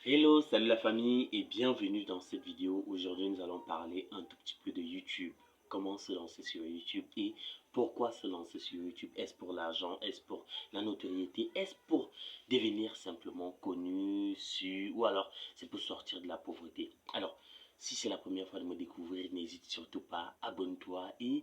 Hello, salut la famille et bienvenue dans cette vidéo. Aujourd'hui, nous allons parler un tout petit peu de YouTube. Comment se lancer sur YouTube et pourquoi se lancer sur YouTube? Est-ce pour l'argent? Est-ce pour la notoriété? Est-ce pour devenir simplement connu, su? Ou alors c'est pour sortir de la pauvreté? Alors, si c'est la première fois de me découvrir, n'hésite surtout pas, abonne-toi et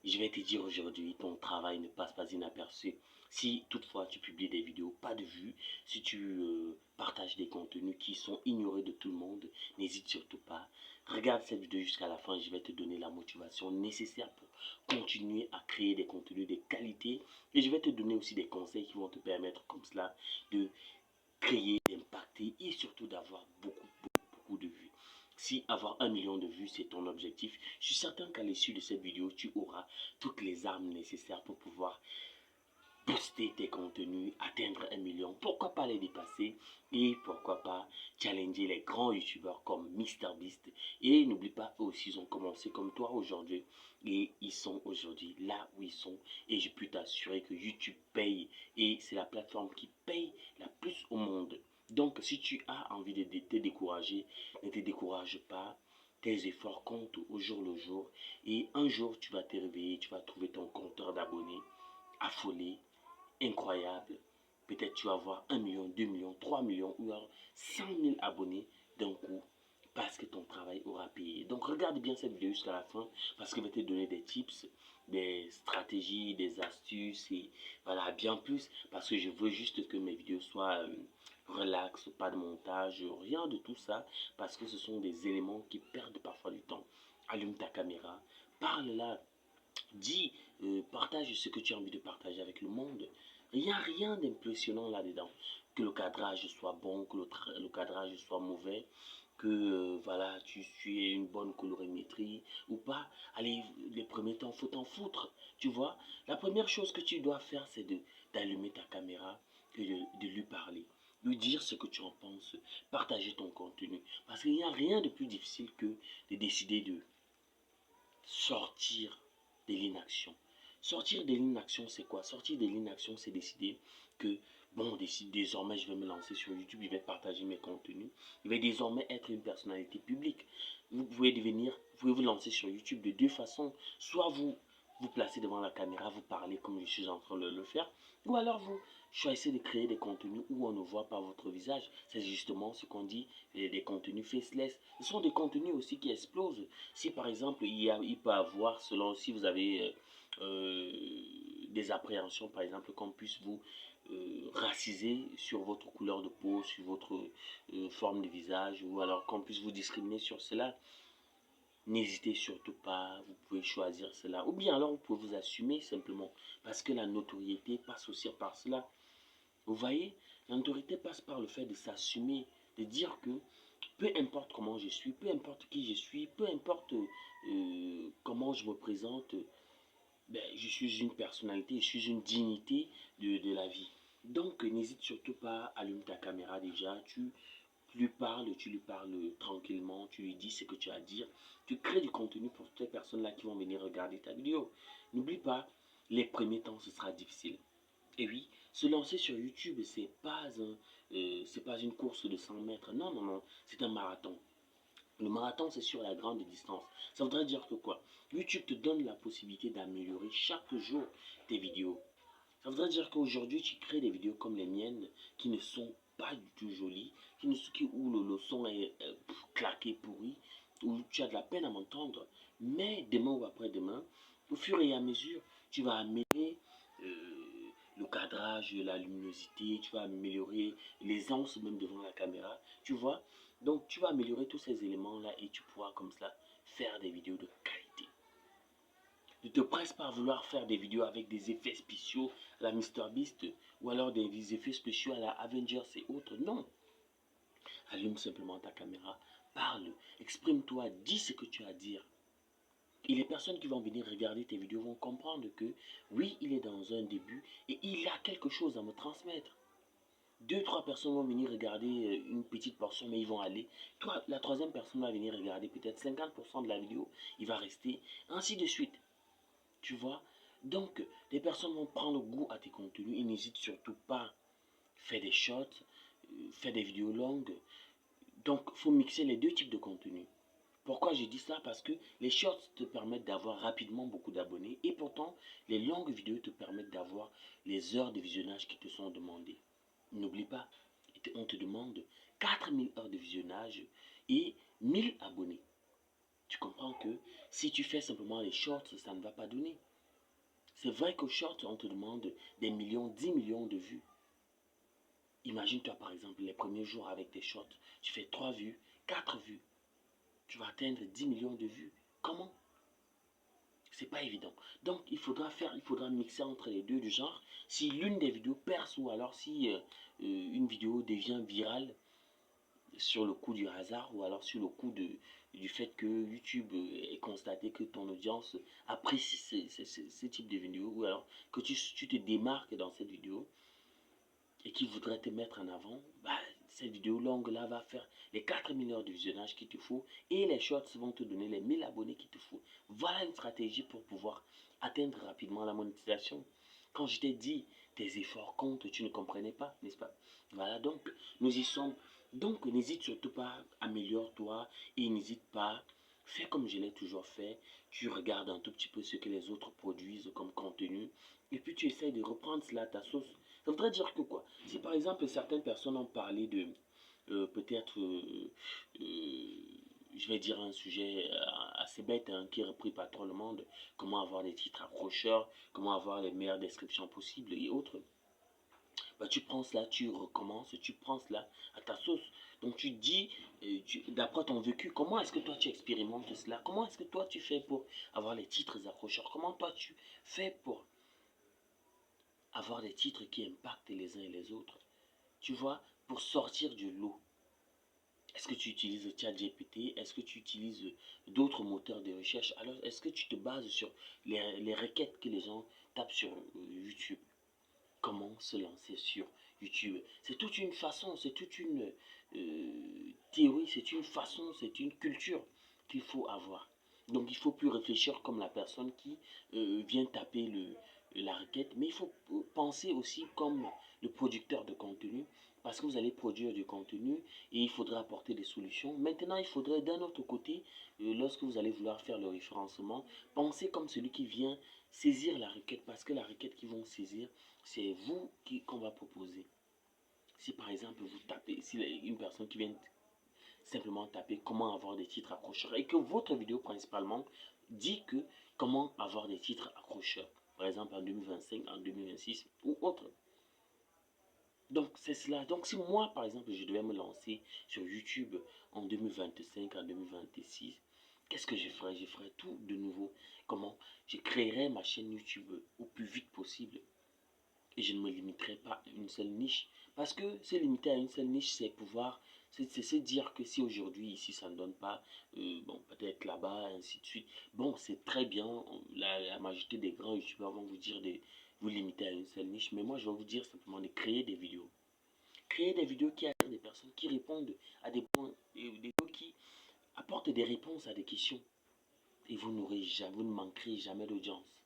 je vais te dire aujourd'hui, ton travail ne passe pas inaperçu. Si toutefois tu publies des vidéos, pas de vues, si tu partages des contenus qui sont ignorés de tout le monde, n'hésite surtout pas. Regarde cette vidéo jusqu'à la fin, je vais te donner la motivation nécessaire pour continuer à créer des contenus de qualité. Et je vais te donner aussi des conseils qui vont te permettre comme cela de créer, d'impacter et surtout d'avoir beaucoup de vues. Si avoir 1 million de vues, c'est ton objectif, je suis certain qu'à l'issue de cette vidéo, tu auras toutes les armes nécessaires pour pouvoir booster tes contenus, atteindre 1 million, pourquoi pas les dépasser et pourquoi pas challenger les grands youtubeurs comme MrBeast. Et n'oublie pas, eux aussi ils ont commencé comme toi aujourd'hui et ils sont aujourd'hui là où ils sont et je peux t'assurer que YouTube paye et c'est la plateforme qui paye la plus au monde. Donc si tu as envie de te décourager, ne te décourage pas. Tes efforts comptent au jour le jour et un jour tu vas te réveiller, tu vas trouver ton compteur d'abonnés affolé, incroyable. Peut-être tu vas avoir 1 million, 2 millions, 3 millions ou alors 100 000 abonnés d'un coup parce que ton travail aura payé. Donc regarde bien cette vidéo jusqu'à la fin parce que je vais te donner des tips, des stratégies, des astuces et voilà, bien plus parce que je veux juste que mes vidéos soient relax, pas de montage, rien de tout ça parce que ce sont des éléments qui perdent parfois du temps. Allume ta caméra, parle là, dis, partage ce que tu as envie de partager avec le monde. Il n'y a rien d'impressionnant là-dedans. Que le cadrage soit bon, que le cadrage soit mauvais, que voilà, tu aies une bonne colorimétrie ou pas. Allez, les premiers temps, faut t'en foutre. Tu vois, la première chose que tu dois faire, c'est d'allumer ta caméra et de lui parler. Lui dire ce que tu en penses, partager ton contenu. Parce qu'il n'y a rien de plus difficile que de décider de sortir de l'inaction. Sortir de l'inaction, c'est quoi? Sortir de l'inaction, c'est décider que, bon, désormais, je vais me lancer sur YouTube, je vais partager mes contenus. Je vais désormais être une personnalité publique. Vous pouvez vous lancer sur YouTube de deux façons. Soit vous placez devant la caméra, vous parlez comme je suis en train de le faire, ou alors vous choisissez de créer des contenus où on ne voit pas votre visage. C'est justement ce qu'on dit, des contenus faceless. Ce sont des contenus aussi qui explosent. Si par exemple, il peut avoir, selon si vous avez des appréhensions, par exemple, qu'on puisse vous raciser sur votre couleur de peau, sur votre forme de visage, ou alors qu'on puisse vous discriminer sur cela, n'hésitez surtout pas, vous pouvez choisir cela. Ou bien alors vous pouvez vous assumer simplement, parce que la notoriété passe aussi par cela. Vous voyez, la notoriété passe par le fait de s'assumer, de dire que peu importe comment je suis, peu importe qui je suis, peu importe comment je me présente, ben, je suis une personnalité, je suis une dignité de la vie. Donc n'hésite surtout pas, allume ta caméra déjà, tu lui parles tranquillement, tu lui dis ce que tu as à dire, tu crées du contenu pour toutes les personnes-là qui vont venir regarder ta vidéo. N'oublie pas, les premiers temps, ce sera difficile. Et oui, se lancer sur YouTube, c'est pas une course de 100 mètres. Non, non, non, c'est un marathon. Le marathon, c'est sur la grande distance. Ça voudrait dire que quoi? YouTube te donne la possibilité d'améliorer chaque jour tes vidéos. Ça voudrait dire qu'aujourd'hui, tu crées des vidéos comme les miennes qui ne sont pas du tout jolies, où le son est claqué, pourri, où tu as de la peine à m'entendre. Mais demain ou après-demain, au fur et à mesure, tu vas améliorer le cadrage, la luminosité, tu vas améliorer l'aisance même devant la caméra, tu vois. Donc tu vas améliorer tous ces éléments-là et tu pourras comme ça faire des vidéos de qualité. Ne te presse pas à vouloir faire des vidéos avec des effets spéciaux à la MrBeast ou alors des effets spéciaux à la Avengers et autres. Non. Allume simplement ta caméra, parle, exprime-toi, dis ce que tu as à dire. Et les personnes qui vont venir regarder tes vidéos vont comprendre que oui, il est dans un début et il a quelque chose à me transmettre. Deux, trois personnes vont venir regarder une petite portion, mais ils vont aller. Toi, la troisième personne va venir regarder peut-être 50% de la vidéo, il va rester, ainsi de suite. Tu vois? Donc, les personnes vont prendre goût à tes contenus et n'hésite surtout pas. Fais des shots, fais des vidéos longues, Donc, il faut mixer les deux types de contenu. Pourquoi je dis ça? Parce que les shorts te permettent d'avoir rapidement beaucoup d'abonnés et pourtant, les longues vidéos te permettent d'avoir les heures de visionnage qui te sont demandées. N'oublie pas, on te demande 4000 heures de visionnage et 1000 abonnés. Tu comprends que si tu fais simplement les shorts, ça ne va pas donner. C'est vrai qu'aux shorts, on te demande des millions, 10 millions de vues. Imagine-toi par exemple les premiers jours avec tes shorts. Tu fais 3 vues, 4 vues. Tu vas atteindre 10 millions de vues. Comment? C'est pas évident. Donc il faudra mixer entre les deux du genre. Si l'une des vidéos perce ou alors si une vidéo devient virale sur le coup du hasard ou alors sur le coup du fait que YouTube ait constaté que ton audience apprécie ce type de vidéo ou alors que tu te démarques dans cette vidéo et qui voudrait te mettre en avant, bah, cette vidéo longue là va faire les 4000 heures de visionnage qu'il te faut et les shorts vont te donner les 1000 abonnés qu'il te faut. Voilà une stratégie pour pouvoir atteindre rapidement la monétisation. Quand je t'ai dit tes efforts comptent, tu ne comprenais pas, n'est-ce pas? Voilà, donc nous y sommes. Donc n'hésite surtout pas, améliore-toi et n'hésite pas, fais comme je l'ai toujours fait. Tu regardes un tout petit peu ce que les autres produisent comme contenu et puis tu essaies de reprendre cela à ta sauce. Ça voudrait dire que quoi? Si par exemple certaines personnes ont parlé de peut-être, je vais dire un sujet assez bête hein, qui est repris par tout le monde, comment avoir des titres accrocheurs, comment avoir les meilleures descriptions possibles et autres, bah, tu prends cela, tu recommences, tu prends cela à ta sauce. Donc tu dis, d'après ton vécu, comment est-ce que toi tu expérimentes cela? Comment est-ce que toi tu fais pour avoir les titres accrocheurs? Comment toi tu fais pour avoir des titres qui impactent les uns et les autres? Tu vois, pour sortir du lot. Est-ce que tu utilises ChatGPT? Est-ce que tu utilises d'autres moteurs de recherche? Alors, est-ce que tu te bases sur les requêtes que les gens tapent sur YouTube? Comment se lancer sur YouTube? C'est toute une façon, c'est toute une théorie, c'est une façon, c'est une culture qu'il faut avoir. Donc il faut plus réfléchir comme la personne qui vient taper la requête, mais il faut penser aussi comme le producteur de contenu, parce que vous allez produire du contenu et il faudra apporter des solutions. Maintenant, il faudrait d'un autre côté, lorsque vous allez vouloir faire le référencement, penser comme celui qui vient saisir la requête, parce que la requête qu'ils vont saisir, c'est vous qu'on va proposer. Si par exemple vous tapez, si une personne qui vient simplement taper comment avoir des titres accrocheurs et que votre vidéo principalement dit que comment avoir des titres accrocheurs, par exemple en 2025, en 2026 ou autre. Donc c'est cela. Donc si moi par exemple je devais me lancer sur YouTube en 2025, en 2026, qu'est-ce que je ferais? Je ferais tout de nouveau. Comment? Je créerais ma chaîne YouTube au plus vite possible. Et je ne me limiterai pas à une seule niche. Parce que se limiter à une seule niche, c'est pouvoir, c'est se dire que si aujourd'hui, ici, ça ne donne pas, bon, peut-être là-bas, ainsi de suite. Bon, c'est très bien. La majorité des grands youtubeurs vont vous dire de vous limiter à une seule niche. Mais moi, je vais vous dire simplement de créer des vidéos. Créer des vidéos qui attirent des personnes, qui répondent à des points, des vidéos qui apportent des réponses à des questions. Et vous vous ne manquerez jamais d'audience.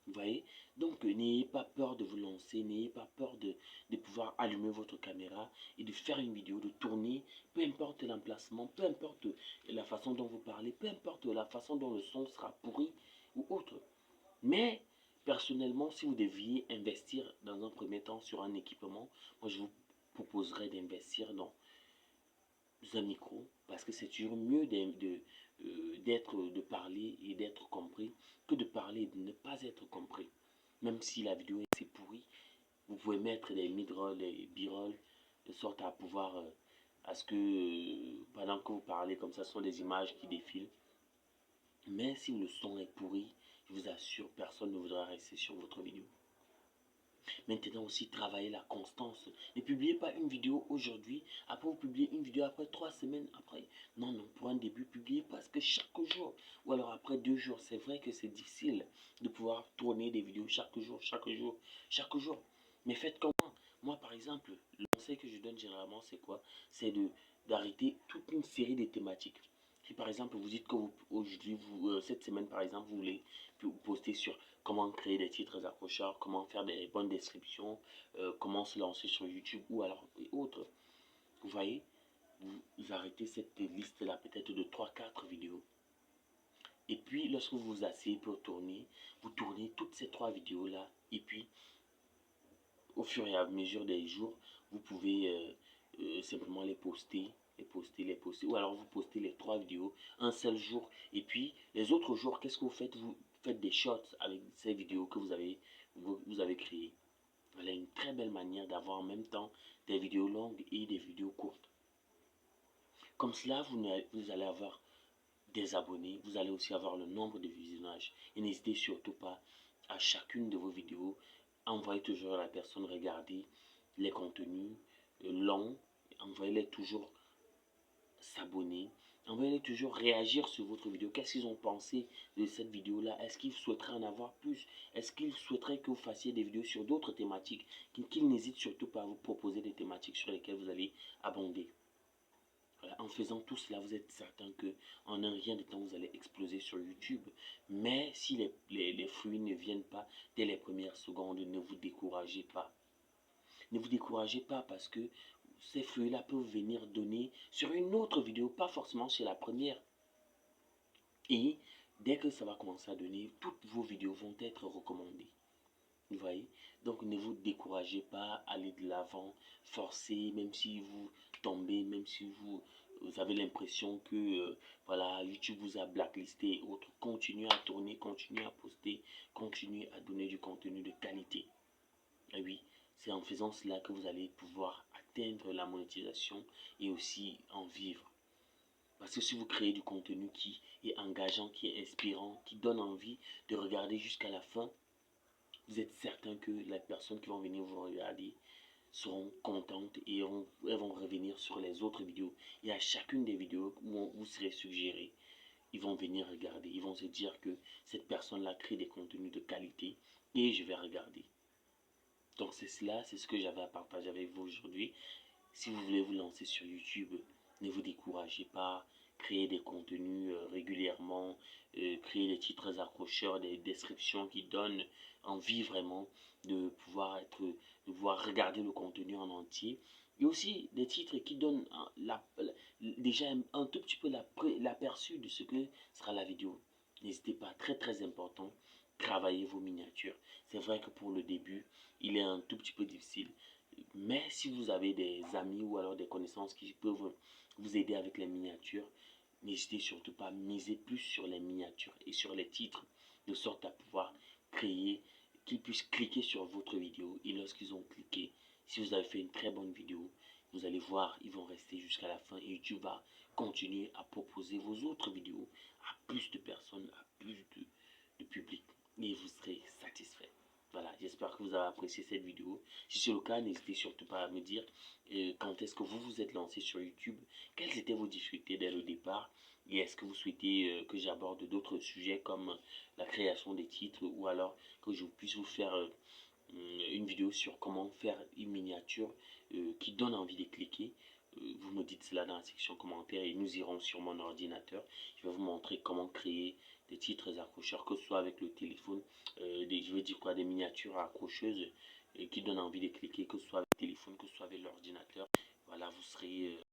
Vous voyez? Donc, n'ayez pas peur de vous lancer, n'ayez pas peur de pouvoir allumer votre caméra et de faire une vidéo, de tourner, peu importe l'emplacement, peu importe la façon dont vous parlez, peu importe la façon dont le son sera pourri ou autre. Mais, personnellement, si vous deviez investir dans un premier temps sur un équipement, moi je vous proposerais d'investir dans un micro parce que c'est toujours mieux de parler et d'être compris que de parler et de ne pas être compris. Même si la vidéo est pourrie, vous pouvez mettre des mid-rolls et b-rolls de sorte à pouvoir à ce que pendant que vous parlez comme ça, ce sont des images qui défilent. Mais si le son est pourri, je vous assure, personne ne voudra rester sur votre vidéo. Maintenant aussi, travailler la constance. Ne publiez pas une vidéo aujourd'hui, après vous publiez une vidéo après 3 semaines après. Non, non, pour un début, publiez parce que chaque jour, ou alors après 2 jours, c'est vrai que c'est difficile de pouvoir tourner des vidéos chaque jour, chaque jour, chaque jour. Mais faites comment? Moi, par exemple, le conseil que je donne généralement, c'est quoi? C'est d'arrêter toute une série de thématiques. Si par exemple vous dites que aujourd'hui, cette semaine par exemple, vous voulez poster sur comment créer des titres accrocheurs, comment faire des bonnes descriptions, comment se lancer sur YouTube ou alors et autres. Vous voyez, vous arrêtez cette liste-là peut-être de 3-4 vidéos. Et puis, lorsque vous vous asseyez pour tourner, vous tournez toutes ces 3 vidéos-là. Et puis, au fur et à mesure des jours, vous pouvez simplement les poster, les poster. Ou alors, vous postez les 3 vidéos un seul jour. Et puis, les autres jours, qu'est-ce que vous faites? Vous faites des shorts avec ces vidéos que vous avez créées. Voilà une très belle manière d'avoir en même temps des vidéos longues et des vidéos courtes. Comme cela, vous allez avoir des abonnés, vous allez aussi avoir le nombre de visionnages. Et n'hésitez surtout pas à chacune de vos vidéos, envoyez toujours à la personne regarder les contenus longs, envoyez-les toujours s'abonner, envoyez-les toujours réagir sur votre vidéo. Qu'est-ce qu'ils ont pensé de cette vidéo-là? Est-ce qu'ils souhaiteraient en avoir plus? Est-ce qu'ils souhaiteraient que vous fassiez des vidéos sur d'autres thématiques? Qu'ils n'hésitent surtout pas à vous proposer des thématiques sur lesquelles vous allez abonder. Voilà, en faisant tout cela, vous êtes certain que en un rien de temps, vous allez exploser sur YouTube. Mais si les fruits ne viennent pas dès les premières secondes, ne vous découragez pas. Ne vous découragez pas parce que ces fruits-là peuvent venir donner sur une autre vidéo, pas forcément sur la première. Et dès que ça va commencer à donner, toutes vos vidéos vont être recommandées. Vous voyez? Donc ne vous découragez pas, allez de l'avant, forcez, même si vous tombez, même si vous avez l'impression que voilà, YouTube vous a blacklisté et autres. Continuez à tourner, continuez à poster, continuez à donner du contenu de qualité. Et oui, c'est en faisant cela que vous allez pouvoir atteindre la monétisation et aussi en vivre. Parce que si vous créez du contenu qui est engageant, qui est inspirant, qui donne envie de regarder jusqu'à la fin, vous êtes certain que les personnes qui vont venir vous regarder seront contentes et elles vont revenir sur les autres vidéos. Et à chacune des vidéos où vous serez suggéré, ils vont venir regarder. Ils vont se dire que cette personne-là crée des contenus de qualité et je vais regarder. Donc c'est cela, c'est ce que j'avais à partager avec vous aujourd'hui. Si vous voulez vous lancer sur YouTube, ne vous découragez pas. Créez des contenus régulièrement, créez des titres accrocheurs, des descriptions qui donnent envie vraiment de pouvoir regarder le contenu en entier. Et aussi des titres qui donnent déjà un tout petit peu l'aperçu de ce que sera la vidéo. N'hésitez pas, très très important, travaillez vos miniatures. C'est vrai que pour le début, il est un tout petit peu difficile. Mais si vous avez des amis ou alors des connaissances qui peuvent vous aider avec les miniatures, n'hésitez surtout pas à miser plus sur les miniatures et sur les titres, de sorte à pouvoir créer, qu'ils puissent cliquer sur votre vidéo. Et lorsqu'ils ont cliqué, si vous avez fait une très bonne vidéo, vous allez voir, ils vont rester jusqu'à la fin et YouTube va continuer à proposer vos autres vidéos à plus de personnes, à plus de public. Et vous serez satisfait. Voilà, j'espère que vous avez apprécié cette vidéo. Si c'est le cas, n'hésitez surtout pas à me dire quand est-ce que vous vous êtes lancé sur YouTube, quelles étaient vos difficultés dès le départ, et est-ce que vous souhaitez que j'aborde d'autres sujets comme la création des titres, ou alors que je puisse vous faire une vidéo sur comment faire une miniature qui donne envie de cliquer. Vous me dites cela dans la section commentaires et nous irons sur mon ordinateur. Je vais vous montrer comment créer des titres accrocheurs, que ce soit avec le téléphone, je veux dire quoi, des miniatures accrocheuses qui donnent envie de cliquer, que ce soit avec le téléphone, que ce soit avec l'ordinateur. Voilà, vous serez